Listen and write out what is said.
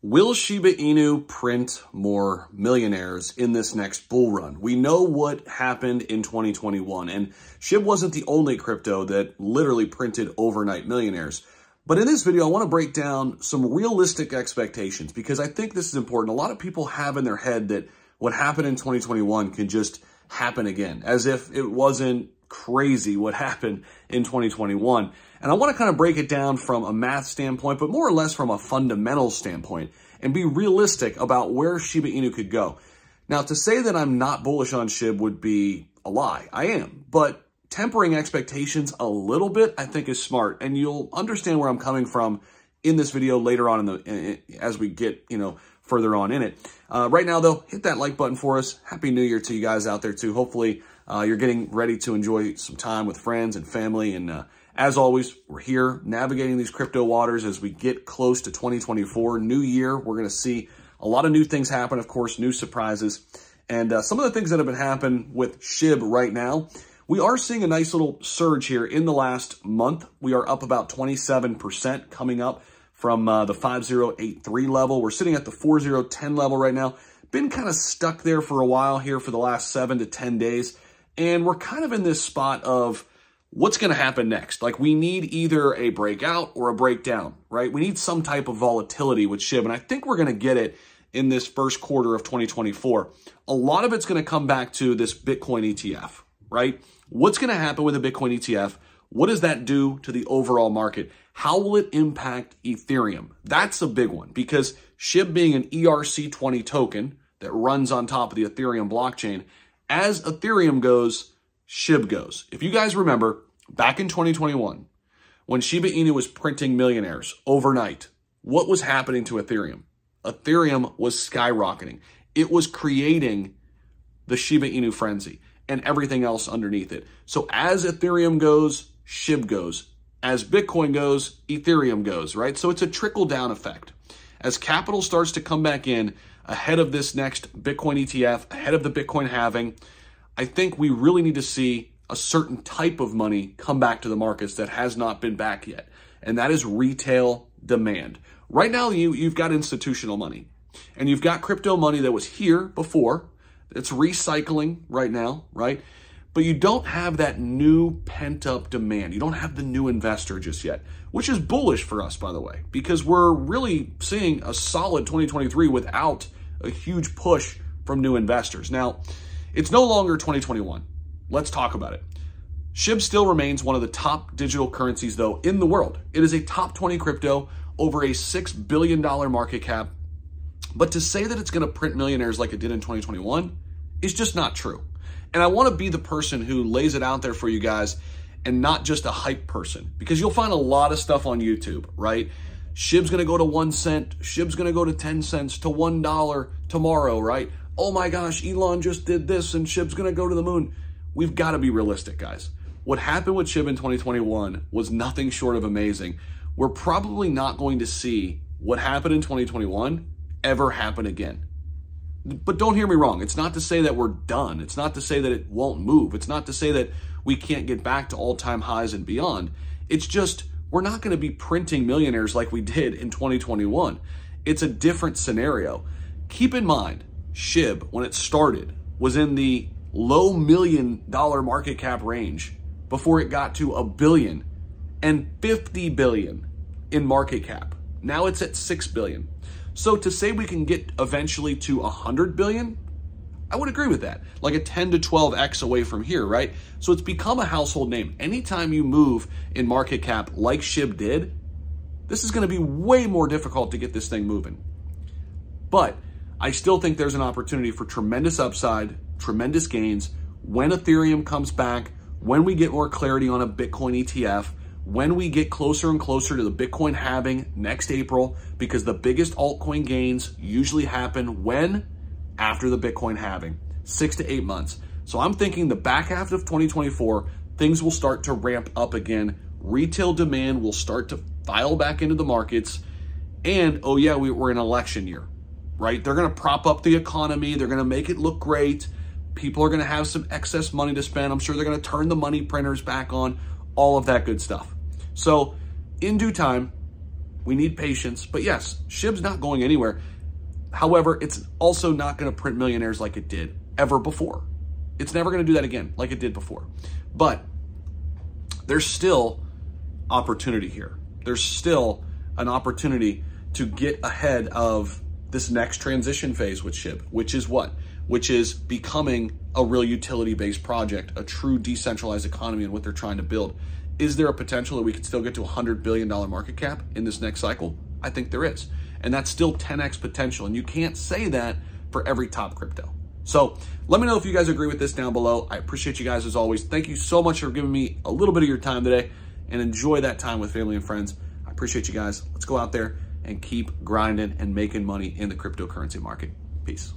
Will Shiba Inu print more millionaires in this next bull run? We know what happened in 2021, and SHIB wasn't the only crypto that literally printed overnight millionaires. But in this video, I want to break down some realistic expectations because I think this is important. A lot of people have in their head that what happened in 2021 can just happen again, as if it wasn't crazy what happened in 2021. And I want to kind of break it down from a math standpoint, but more or less from a fundamental standpoint, and be realistic about where Shiba Inu could go. Now, to say that I'm not bullish on SHIB would be a lie. I am, but tempering expectations a little bit, I think, is smart, and you'll understand where I'm coming from in this video later on as we get, further on in it. Right now, though, hit that like button for us. Happy New Year to you guys out there, too. Hopefully, you're getting ready to enjoy some time with friends and family. And as always, we're here navigating these crypto waters as we get close to 2024. New year, we're going to see a lot of new things happen, of course, new surprises. And some of the things that have been happening with SHIB right now, we are seeing a nice little surge here in the last month. We are up about 27% coming up from the 5083 level. We're sitting at the 4010 level right now. Been kind of stuck there for a while here for the last 7 to 10 days. And we're kind of in this spot of what's going to happen next. Like, we need either a breakout or a breakdown, right? We need some type of volatility with SHIB, and I think we're going to get it in this first quarter of 2024. A lot of it's going to come back to this Bitcoin ETF, right? What's going to happen with a Bitcoin ETF? What does that do to the overall market? How will it impact Ethereum? That's a big one, because SHIB being an ERC20 token that runs on top of the Ethereum blockchain, as Ethereum goes, SHIB goes. If you guys remember, back in 2021, when Shiba Inu was printing millionaires overnight, what was happening to Ethereum? Ethereum was skyrocketing. It was creating the Shiba Inu frenzy and everything else underneath it. So as Ethereum goes, SHIB goes. As Bitcoin goes, Ethereum goes, right? So it's a trickle-down effect. As capital starts to come back in ahead of this next Bitcoin ETF, ahead of the Bitcoin halving, I think we really need to see a certain type of money come back to the markets that has not been back yet, and that is retail demand. Right now, you've got institutional money, and you've got crypto money that was here before. It's recycling right now, right? But you don't have that new pent-up demand. You don't have the new investor just yet, which is bullish for us, by the way, because we're really seeing a solid 2023 without a huge push from new investors. Now, it's no longer 2021. Let's talk about it. SHIB still remains one of the top digital currencies, though, in the world. It is a top 20 crypto, over a $6 billion market cap. But to say that it's going to print millionaires like it did in 2021 is just not true. And I want to be the person who lays it out there for you guys and not just a hype person, because you'll find a lot of stuff on YouTube, right? SHIB's going to go to 1 cent. SHIB's going to go to 10 cents to $1 tomorrow, right? Oh my gosh, Elon just did this and SHIB's going to go to the moon. We've got to be realistic, guys. What happened with SHIB in 2021 was nothing short of amazing. We're probably not going to see what happened in 2021 ever happen again. But don't hear me wrong. It's not to say that we're done. It's not to say that it won't move. It's not to say that we can't get back to all-time highs and beyond. It's just we're not going to be printing millionaires like we did in 2021. It's a different scenario. Keep in mind, SHIB, when it started, was in the low $1 million market cap range before it got to $1 billion and $50 billion in market cap. Now it's at $6 billion. So to say we can get eventually to $100 billion, I would agree with that. Like a 10 to 12x away from here, right? So it's become a household name. Anytime you move in market cap like SHIB did, this is going to be way more difficult to get this thing moving. But I still think there's an opportunity for tremendous upside, tremendous gains when Ethereum comes back, when we get more clarity on a Bitcoin ETF, when we get closer and closer to the Bitcoin halving next April, because the biggest altcoin gains usually happen when? After the Bitcoin halving, 6 to 8 months. So I'm thinking the back half of 2024, things will start to ramp up again. Retail demand will start to file back into the markets. And, oh yeah, we're in an election year, right? They're going to prop up the economy. They're going to make it look great. People are going to have some excess money to spend. I'm sure they're going to turn the money printers back on, all of that good stuff. So in due time, We need patience. But yes, SHIB's not going anywhere. However, it's also not going to print millionaires like it did ever before. It's never going to do that again like it did before. But there's still opportunity here. There's still an opportunity to get ahead of this next transition phase with SHIB, which is what? Which is becoming a real utility-based project, a true decentralized economy and what they're trying to build. Is there a potential that we could still get to a $100 billion market cap in this next cycle? I think there is. And that's still 10x potential. And you can't say that for every top crypto. So let me know if you guys agree with this down below. I appreciate you guys as always. Thank you so much for giving me a little bit of your time today, and enjoy that time with family and friends. I appreciate you guys. Let's go out there and keep grinding and making money in the cryptocurrency market. Peace.